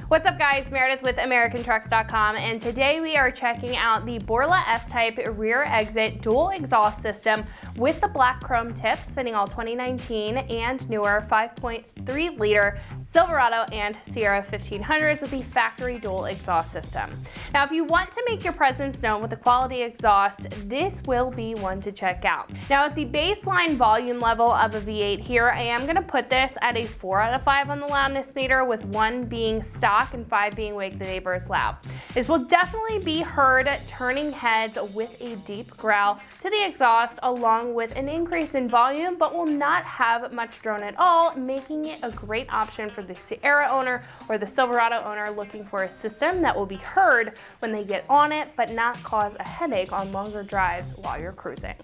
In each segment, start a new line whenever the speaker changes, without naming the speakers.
What's up guys, Meredith with AmericanTrucks.com, and today we are checking out the Borla S-Type rear exit dual exhaust system with the black chrome tips fitting all 2019 and newer 5.3 liter Silverado and Sierra 1500s with the factory dual exhaust system. Now if you want to make your presence known with a quality exhaust, this will be one to check out. Now at the baseline volume level of a V8 here, I am going to put this at a 4 out of 5 on the loudness meter, with 1 being stock and 5 being wake the neighbors loud. This will definitely be heard turning heads with a deep growl to the exhaust along with an increase in volume, but will not have much drone at all, making it a great option for the Sierra owner or the Silverado owner looking for a system that will be heard when they get on it, but not cause a headache on longer drives while you're cruising.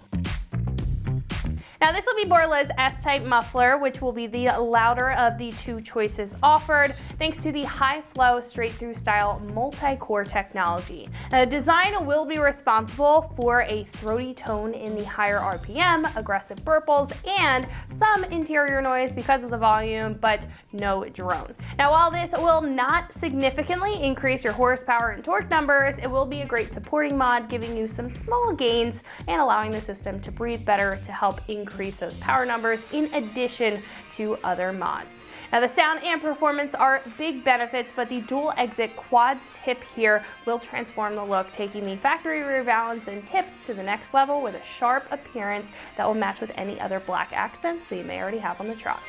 Now this will be Borla's S-Type muffler, which will be the louder of the two choices offered, thanks to the high-flow, straight-through style multi-core technology. Now the design will be responsible for a throaty tone in the higher RPM, aggressive burbles, and some interior noise because of the volume, but no drone. Now while this will not significantly increase your horsepower and torque numbers, it will be a great supporting mod, giving you some small gains and allowing the system to breathe better to help increase those power numbers in addition to other mods. Now the sound and performance are big benefits, but the dual exit quad tip here will transform the look, taking the factory rear valance and tips to the next level with a sharp appearance that will match with any other black accents that you may already have on the truck.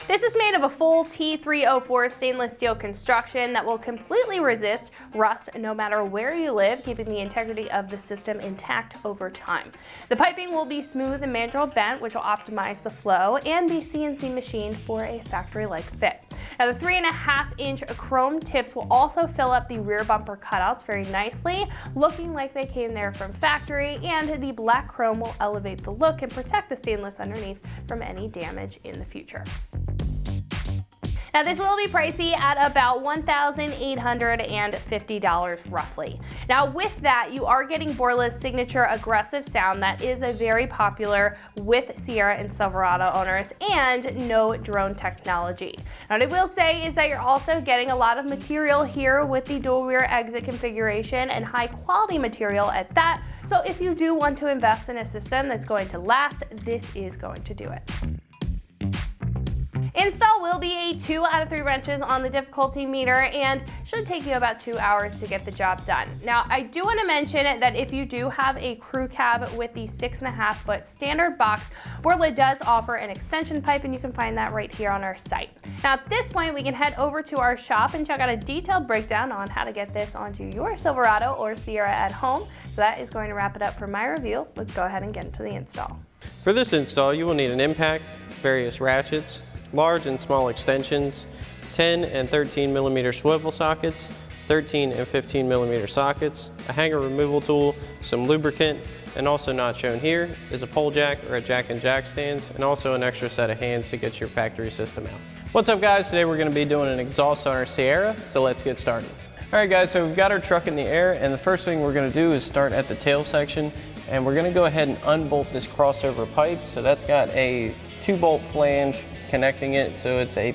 This is made of a full T304 stainless steel construction that will completely resist rust no matter where you live, keeping the integrity of the system intact over time. The piping will be smooth and manual bent, which will optimize the flow, and be CNC machined for a factory-like fit. Now the 3.5-inch chrome tips will also fill up the rear bumper cutouts very nicely, looking like they came there from factory, and the black chrome will elevate the look and protect the stainless underneath from any damage in the future. Now this will be pricey at about $1,850 roughly. Now with that, you are getting Borla's signature aggressive sound that is very popular with Sierra and Silverado owners, and no drone technology. Now what I will say is that you're also getting a lot of material here with the dual rear exit configuration, and high quality material at that. So if you do want to invest in a system that's going to last, this is going to do it. Install will be a 2 out of 3 wrenches on the difficulty meter and should take you about 2 hours to get the job done. Now, I do want to mention that if you do have a crew cab with the 6.5-foot standard box, Borla does offer an extension pipe, and you can find that right here on our site. Now, at this point, we can head over to our shop and check out a detailed breakdown on how to get this onto your Silverado or Sierra at home. So that is going to wrap it up for my review. Let's go ahead and get into the install.
For this install, you will need an impact, various ratchets, large and small extensions, 10 and 13 millimeter swivel sockets, 13 and 15 millimeter sockets, a hanger removal tool, some lubricant, and also not shown here is a pole jack or a jack and jack stands, and also an extra set of hands to get your factory system out. What's up guys, today we're going to be doing an exhaust on our Sierra, so let's get started. Alright guys, so we've got our truck in the air, and the first thing we're going to do is start at the tail section, and we're going to go ahead and unbolt this crossover pipe. So that's got a 2-bolt flange connecting it, so it's a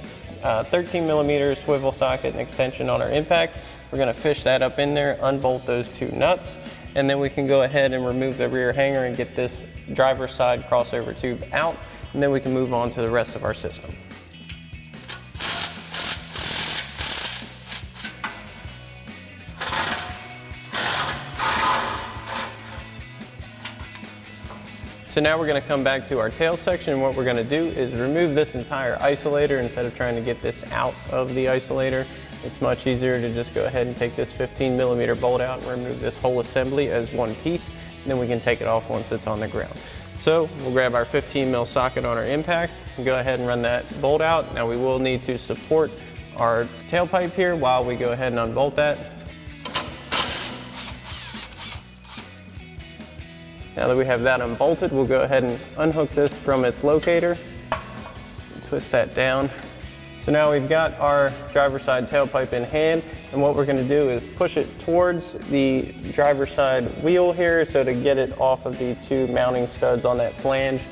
13 millimeter swivel socket and extension on our impact. We're going to fish that up in there, unbolt those 2 nuts, and then we can go ahead and remove the rear hanger and get this driver's side crossover tube out, and then we can move on to the rest of our system. So now we're going to come back to our tail section, and what we're going to do is remove this entire isolator instead of trying to get this out of the isolator. It's much easier to just go ahead and take this 15 millimeter bolt out and remove this whole assembly as one piece, and then we can take it off once it's on the ground. So we'll grab our 15 mil socket on our impact and go ahead and run that bolt out. Now we will need to support our tailpipe here while we go ahead and unbolt that. Now that we have that unbolted, we'll go ahead and unhook this from its locator, twist that down. So now we've got our driver's side tailpipe in hand, and what we're going to do is push it towards the driver's side wheel here, so to get it off of the 2 mounting studs on that flange,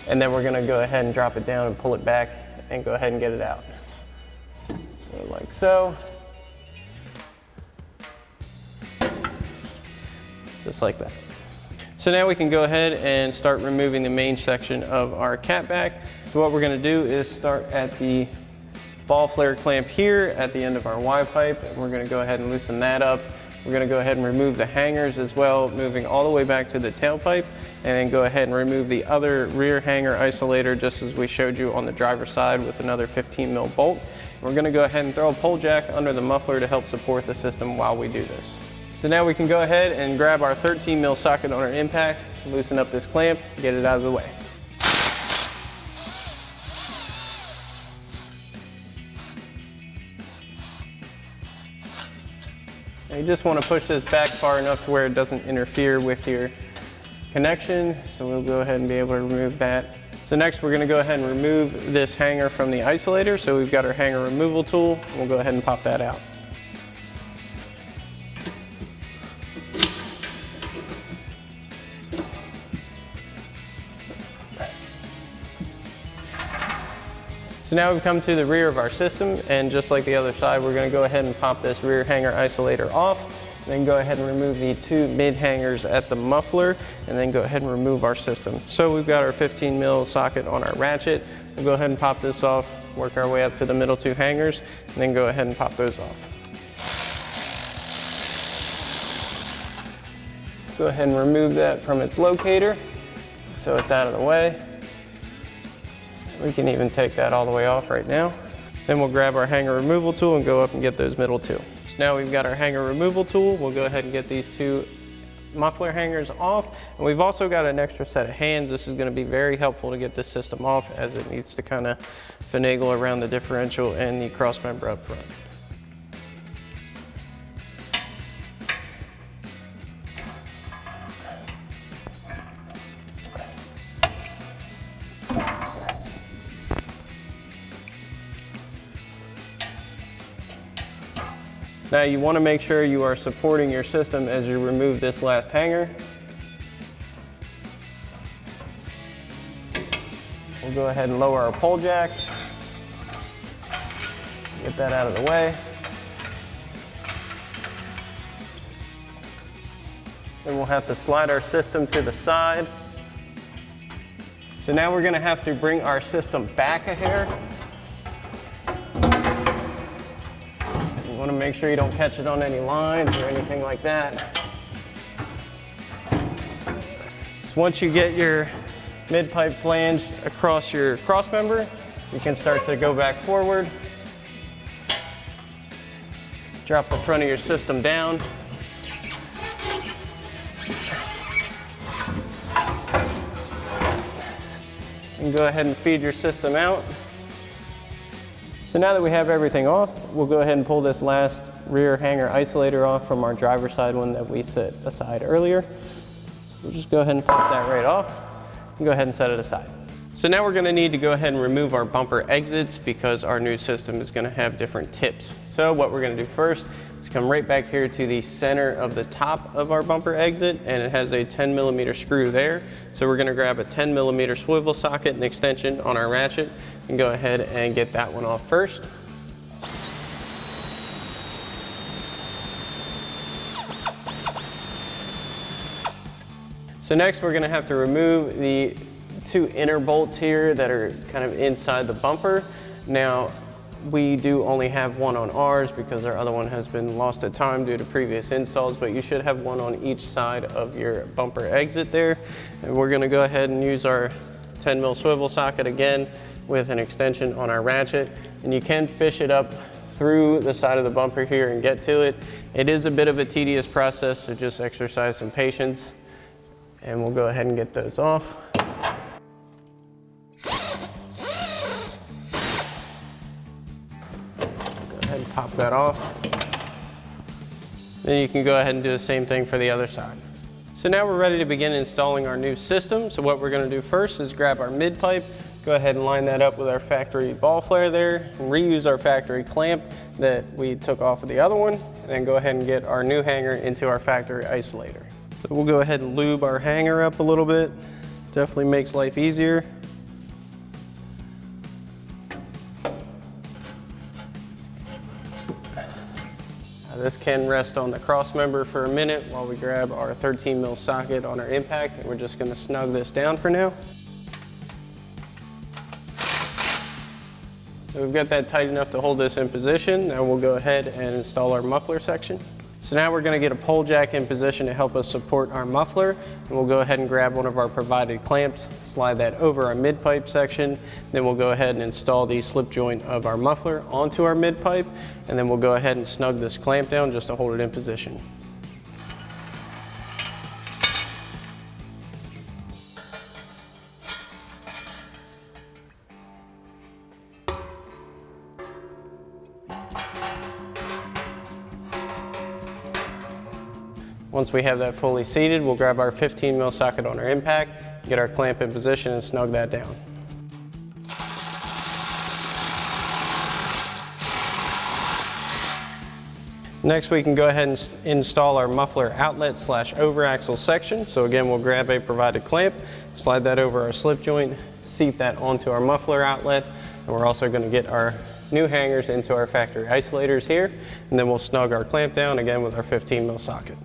and then we're going to go ahead and drop it down and pull it back and go ahead and get it out. So like so. Just like that. So now we can go ahead and start removing the main section of our catback. So what we're going to do is start at the ball flare clamp here at the end of our Y pipe, and we're going to go ahead and loosen that up. We're going to go ahead and remove the hangers as well, moving all the way back to the tailpipe, and then go ahead and remove the other rear hanger isolator just as we showed you on the driver's side with another 15 mil bolt. We're going to go ahead and throw a pole jack under the muffler to help support the system while we do this. So now we can go ahead and grab our 13 mil socket on our impact, loosen up this clamp, get it out of the way. Now you just want to push this back far enough to where it doesn't interfere with your connection. So we'll go ahead and be able to remove that. So next we're going to go ahead and remove this hanger from the isolator. So we've got our hanger removal tool. We'll go ahead and pop that out. So now we've come to the rear of our system, and just like the other side, we're going to go ahead and pop this rear hanger isolator off, then go ahead and remove the two mid hangers at the muffler, and then go ahead and remove our system. So we've got our 15 mil socket on our ratchet. We'll go ahead and pop this off, work our way up to the middle two hangers, and then go ahead and pop those off. Go ahead and remove that from its locator so it's out of the way. We can even take that all the way off right now. Then we'll grab our hanger removal tool and go up and get those middle two. So now we've got our hanger removal tool. We'll go ahead and get these two muffler hangers off. And we've also got an extra set of hands. This is going to be very helpful to get this system off as it needs to kind of finagle around the differential and the cross member up front. Now you want to make sure you are supporting your system as you remove this last hanger. We'll go ahead and lower our pole jack. Get that out of the way. Then we'll have to slide our system to the side. So now we're going to have to bring our system back a hair. You want to make sure you don't catch it on any lines or anything like that. So once you get your mid-pipe flange across your cross member, you can start to go back forward. Drop the front of your system down. And go ahead and feed your system out. So now that we have everything off, we'll go ahead and pull this last rear hanger isolator off from our driver's side one that we set aside earlier. We'll just go ahead and pop that right off and go ahead and set it aside. So now we're going to need to go ahead and remove our bumper exits because our new system is going to have different tips. So what we're going to do first is come right back here to the center of the top of our bumper exit, and it has a 10mm screw there. So we're going to grab a 10mm swivel socket and extension on our ratchet and go ahead and get that one off first. So next we're going to have to remove the two inner bolts here that are kind of inside the bumper. Now we do only have one on ours because our other one has been lost to time due to previous installs, but you should have one on each side of your bumper exit there. And we're going to go ahead and use our 10mm swivel socket again with an extension on our ratchet, and you can fish it up through the side of the bumper here and get to it. It is a bit of a tedious process, so just exercise some patience, and we'll go ahead and get those off. Go ahead and pop that off. Then you can go ahead and do the same thing for the other side. So now we're ready to begin installing our new system. So what we're going to do first is grab our mid pipe, go ahead and line that up with our factory ball flare there, and reuse our factory clamp that we took off of the other one, and then go ahead and get our new hanger into our factory isolator. So we'll go ahead and lube our hanger up a little bit. Definitely makes life easier. This can rest on the cross member for a minute while we grab our 13 mil socket on our impact, and we're just going to snug this down for now. So we've got that tight enough to hold this in position. Now we'll go ahead and install our muffler section. So now we're going to get a pole jack in position to help us support our muffler, and we'll go ahead and grab one of our provided clamps, slide that over our mid pipe section, then we'll go ahead and install the slip joint of our muffler onto our mid pipe, and then we'll go ahead and snug this clamp down just to hold it in position. Once we have that fully seated, we'll grab our 15 mil socket on our impact, get our clamp in position and snug that down. Next, we can go ahead and install our muffler outlet / overaxle section. So again, we'll grab a provided clamp, slide that over our slip joint, seat that onto our muffler outlet, and we're also going to get our new hangers into our factory isolators here, and then we'll snug our clamp down again with our 15 mil socket.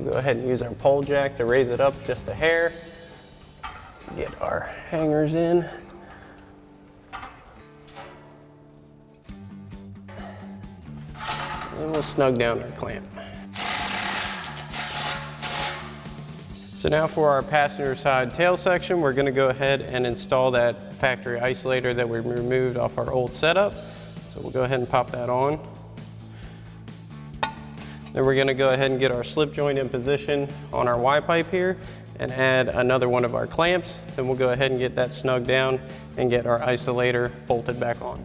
Go ahead and use our pole jack to raise it up just a hair. Get our hangers in. And we'll snug down our clamp. So now for our passenger side tail section, we're going to go ahead and install that factory isolator that we removed off our old setup. So we'll go ahead and pop that on. Then we're going to go ahead and get our slip joint in position on our Y-pipe here and add another one of our clamps. Then we'll go ahead and get that snugged down and get our isolator bolted back on.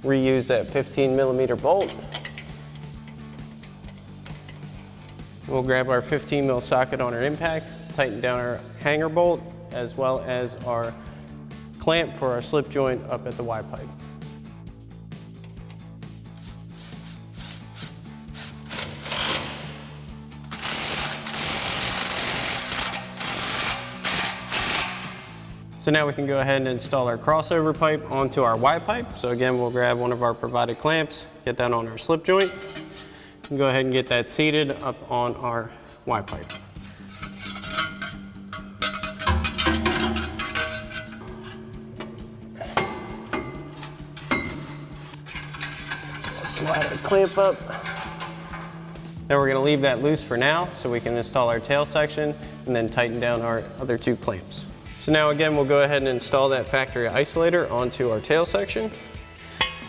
Reuse that 15 millimeter bolt. We'll grab our 15 mil socket on our impact, tighten down our hanger bolt, as well as our clamp for our slip joint up at the Y-pipe. So now we can go ahead and install our crossover pipe onto our Y-pipe. So again, we'll grab one of our provided clamps, get that on our slip joint, and go ahead and get that seated up on our Y-pipe. Slide our clamp up. Now we're going to leave that loose for now so we can install our tail section and then tighten down our other two clamps. So now again, we'll go ahead and install that factory isolator onto our tail section.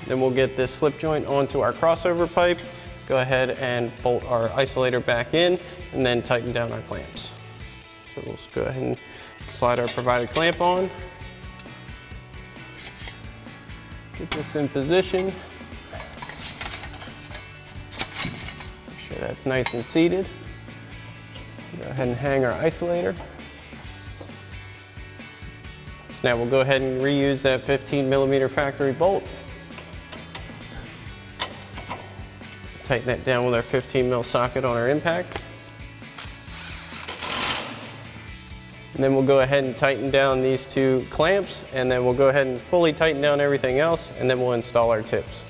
Then we'll get this slip joint onto our crossover pipe, go ahead and bolt our isolator back in, and then tighten down our clamps. So we'll just go ahead and slide our provided clamp on. Get this in position. Make sure that's nice and seated. Go ahead and hang our isolator. So now we'll go ahead and reuse that 15 millimeter factory bolt. Tighten that down with our 15 mil socket on our impact. And then we'll go ahead and tighten down these two clamps, and then we'll go ahead and fully tighten down everything else, and then we'll install our tips.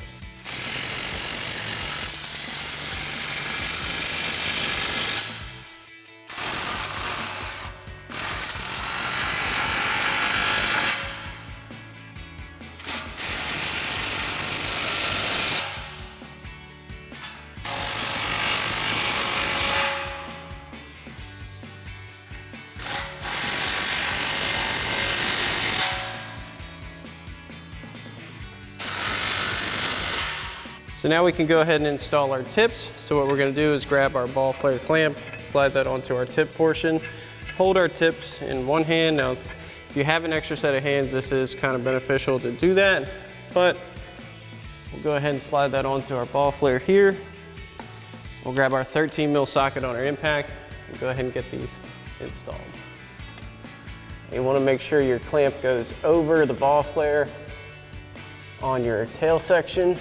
So now we can go ahead and install our tips. So what we're going to do is grab our ball flare clamp, slide that onto our tip portion, hold our tips in one hand. Now, if you have an extra set of hands, this is kind of beneficial to do that, but we'll go ahead and slide that onto our ball flare here. We'll grab our 13 mil socket on our impact, Go ahead and get these installed. You want to make sure your clamp goes over the ball flare on your tail section.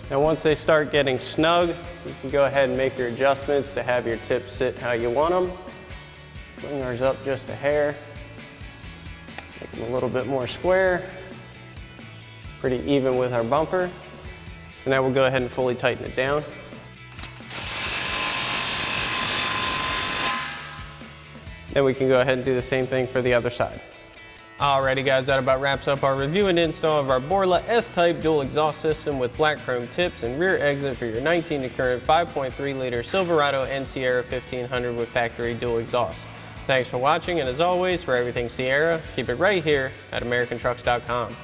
Now once they start getting snug, you can go ahead and make your adjustments to have your tips sit how you want them. Bring ours up just a hair. Make them a little bit more square. It's pretty even with our bumper. So now we'll go ahead and fully tighten it down. Then we can go ahead and do the same thing for the other side. Alrighty guys, that about wraps up our review and install of our Borla S-Type dual exhaust system with black chrome tips and rear exit for your 19 to current 5.3 liter Silverado and Sierra 1500 with factory dual exhaust. Thanks for watching, and as always, for everything Sierra, keep it right here at AmericanTrucks.com.